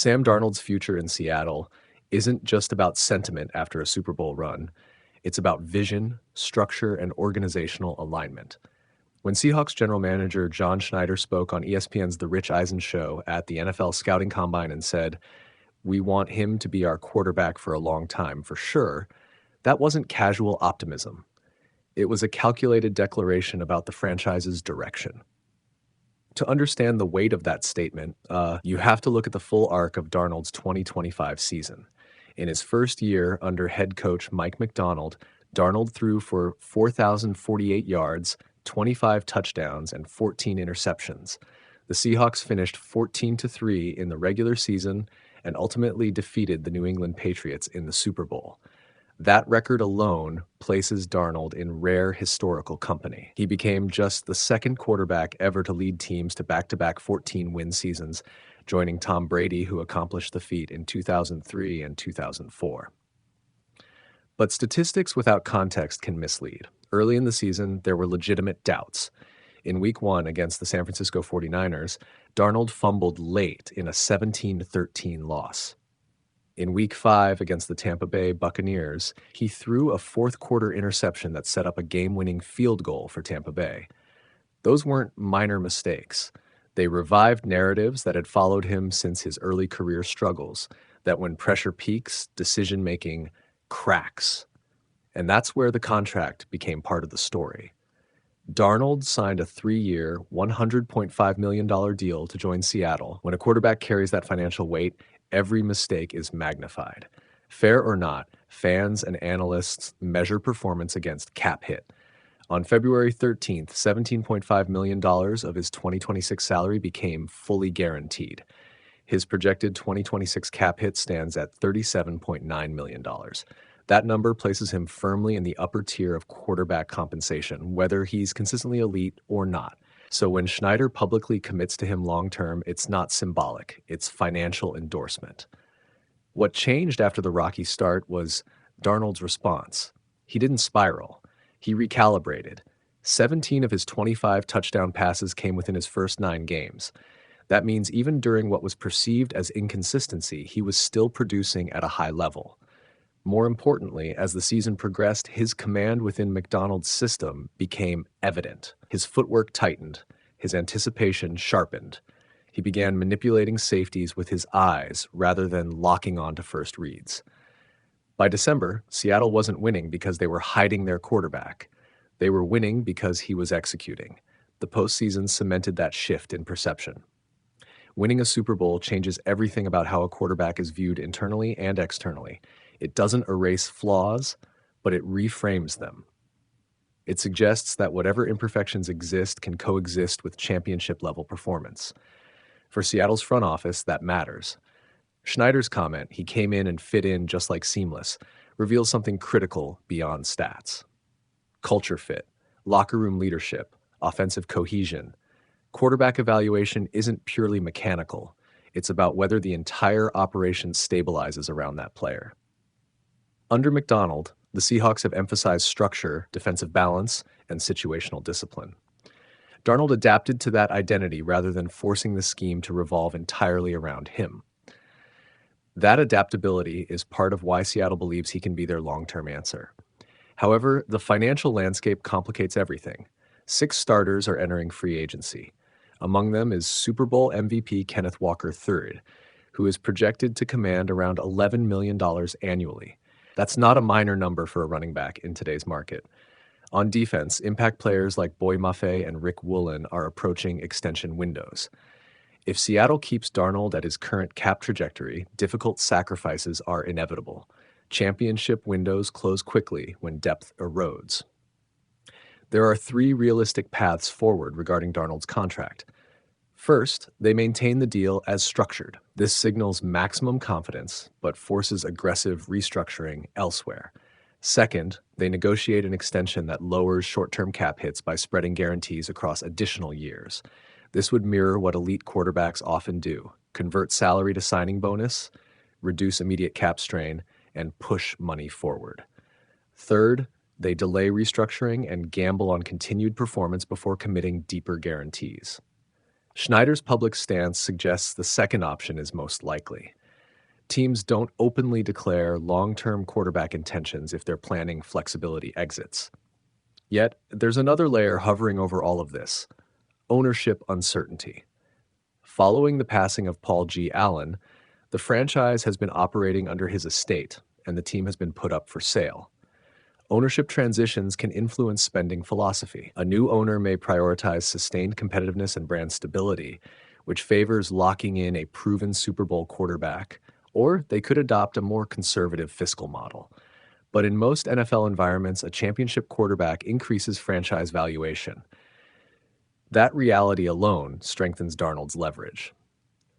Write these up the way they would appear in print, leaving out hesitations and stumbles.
Sam Darnold's future in Seattle isn't just about sentiment after a Super Bowl run. It's about vision, structure, and organizational alignment. When Seahawks general manager John Schneider spoke on ESPN's The Rich Eisen Show at the NFL Scouting Combine and said, "We want him to be our quarterback for a long time, for sure," that wasn't casual optimism. It was a calculated declaration about the franchise's direction. To understand the weight of that statement, you have to look at the full arc of Darnold's 2025 season. In his first year under head coach Mike Macdonald, Darnold threw for 4,048 yards, 25 touchdowns, and 14 interceptions. The Seahawks finished 14-3 in the regular season and ultimately defeated the New England Patriots in the Super Bowl. That record alone places Darnold in rare historical company. He became just the second quarterback ever to lead teams to back-to-back 14-win seasons, joining Tom Brady, who accomplished the feat in 2003 and 2004. But statistics without context can mislead. Early in the season, there were legitimate doubts. In Week 1 against the San Francisco 49ers, Darnold fumbled late in a 17-13 loss. In Week 5 against the Tampa Bay Buccaneers, he threw a fourth-quarter interception that set up a game-winning field goal for Tampa Bay. Those weren't minor mistakes. They revived narratives that had followed him since his early career struggles, that when pressure peaks, decision-making cracks. And that's where the contract became part of the story. Darnold signed a 3-year, $100.5 million deal to join Seattle. When a quarterback carries that financial weight, every mistake is magnified. Fair or not, fans and analysts measure performance against cap hit. On February 13th, $17.5 million of his 2026 salary became fully guaranteed. His projected 2026 cap hit stands at $37.9 million. That number places him firmly in the upper tier of quarterback compensation, whether he's consistently elite or not. So when Schneider publicly commits to him long-term, it's not symbolic, it's financial endorsement. What changed after the rocky start was Darnold's response. He didn't spiral. He recalibrated. 17 of his 25 touchdown passes came within his first 9 games. That means even during what was perceived as inconsistency, he was still producing at a high level. More importantly, as the season progressed, his command within Macdonald's system became evident. His footwork tightened, his anticipation sharpened. He began manipulating safeties with his eyes rather than locking on to first reads. By December, Seattle wasn't winning because they were hiding their quarterback. They were winning because he was executing. The postseason cemented that shift in perception. Winning a Super Bowl changes everything about how a quarterback is viewed internally and externally. It doesn't erase flaws, but it reframes them. It suggests that whatever imperfections exist can coexist with championship-level performance. For Seattle's front office, that matters. Schneider's comment, "He came in and fit in just like seamless," reveals something critical beyond stats. Culture fit, locker room leadership, offensive cohesion. Quarterback evaluation isn't purely mechanical. It's about whether the entire operation stabilizes around that player. Under Macdonald, the Seahawks have emphasized structure, defensive balance, and situational discipline. Darnold adapted to that identity rather than forcing the scheme to revolve entirely around him. That adaptability is part of why Seattle believes he can be their long-term answer. However, the financial landscape complicates everything. 6 starters are entering free agency. Among them is Super Bowl MVP Kenneth Walker III, who is projected to command around $11 million annually. That's not a minor number for a running back in today's market. On defense, impact players like Boy Mafe and Rick Woolen are approaching extension windows. If Seattle keeps Darnold at his current cap trajectory, difficult sacrifices are inevitable. Championship windows close quickly when depth erodes. There are 3 realistic paths forward regarding Darnold's contract. First, they maintain the deal as structured. This signals maximum confidence, but forces aggressive restructuring elsewhere. Second, they negotiate an extension that lowers short-term cap hits by spreading guarantees across additional years. This would mirror what elite quarterbacks often do: convert salary to signing bonus, reduce immediate cap strain, and push money forward. Third, they delay restructuring and gamble on continued performance before committing deeper guarantees. Schneider's public stance suggests the second option is most likely. Teams don't openly declare long-term quarterback intentions if they're planning flexibility exits. Yet, there's another layer hovering over all of this: ownership uncertainty. Following the passing of Paul G. Allen, the franchise has been operating under his estate, and the team has been put up for sale. Ownership transitions can influence spending philosophy. A new owner may prioritize sustained competitiveness and brand stability, which favors locking in a proven Super Bowl quarterback, or they could adopt a more conservative fiscal model. But in most NFL environments, a championship quarterback increases franchise valuation. That reality alone strengthens Darnold's leverage.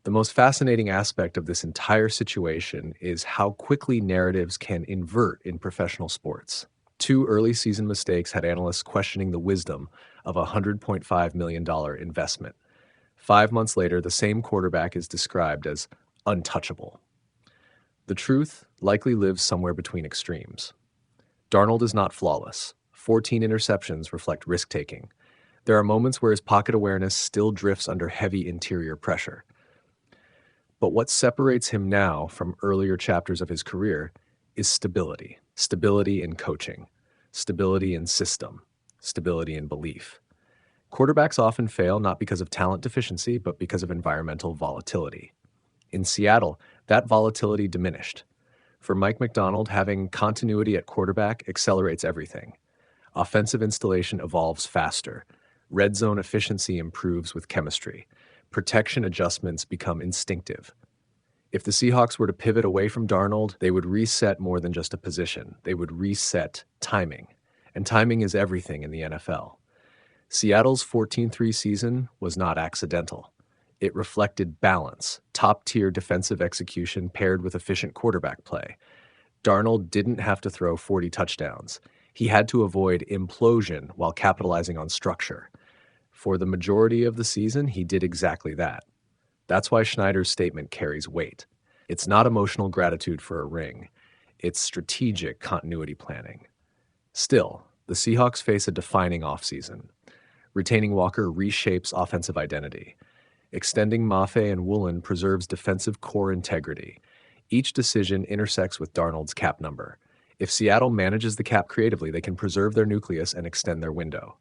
The most fascinating aspect of this entire situation is how quickly narratives can invert in professional sports. Two early season mistakes had analysts questioning the wisdom of a $100.5 million investment. 5 months later, the same quarterback is described as untouchable. The truth likely lives somewhere between extremes. Darnold is not flawless. 14 interceptions reflect risk-taking. There are moments where his pocket awareness still drifts under heavy interior pressure. But what separates him now from earlier chapters of his career is stability. Stability in coaching, stability in system, stability in belief. Quarterbacks often fail not because of talent deficiency, but because of environmental volatility. In Seattle, that volatility diminished. For Mike Macdonald, having continuity at quarterback accelerates everything. Offensive installation evolves faster. Red zone efficiency improves with chemistry. Protection adjustments become instinctive. If the Seahawks were to pivot away from Darnold, they would reset more than just a position. They would reset timing. And timing is everything in the NFL. Seattle's 14-3 season was not accidental. It reflected balance, top-tier defensive execution paired with efficient quarterback play. Darnold didn't have to throw 40 touchdowns. He had to avoid implosion while capitalizing on structure. For the majority of the season, he did exactly that. That's why Schneider's statement carries weight. It's not emotional gratitude for a ring. It's strategic continuity planning. Still, the Seahawks face a defining offseason. Retaining Walker reshapes offensive identity. Extending Mafe and Woolen preserves defensive core integrity. Each decision intersects with Darnold's cap number. If Seattle manages the cap creatively, they can preserve their nucleus and extend their window.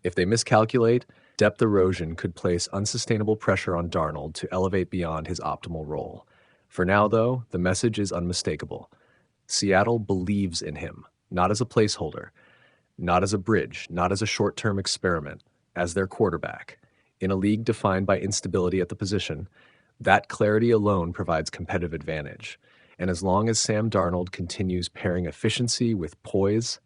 If they miscalculate, depth erosion could place unsustainable pressure on Darnold to elevate beyond his optimal role. For now, though, the message is unmistakable. Seattle believes in him, not as a placeholder, not as a bridge, not as a short-term experiment, as their quarterback. In a league defined by instability at the position, that clarity alone provides competitive advantage. And as long as Sam Darnold continues pairing efficiency with poise,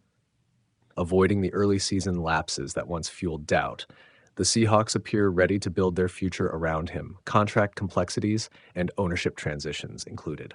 avoiding the early season lapses that once fueled doubt, the Seahawks appear ready to build their future around him, contract complexities and ownership transitions included.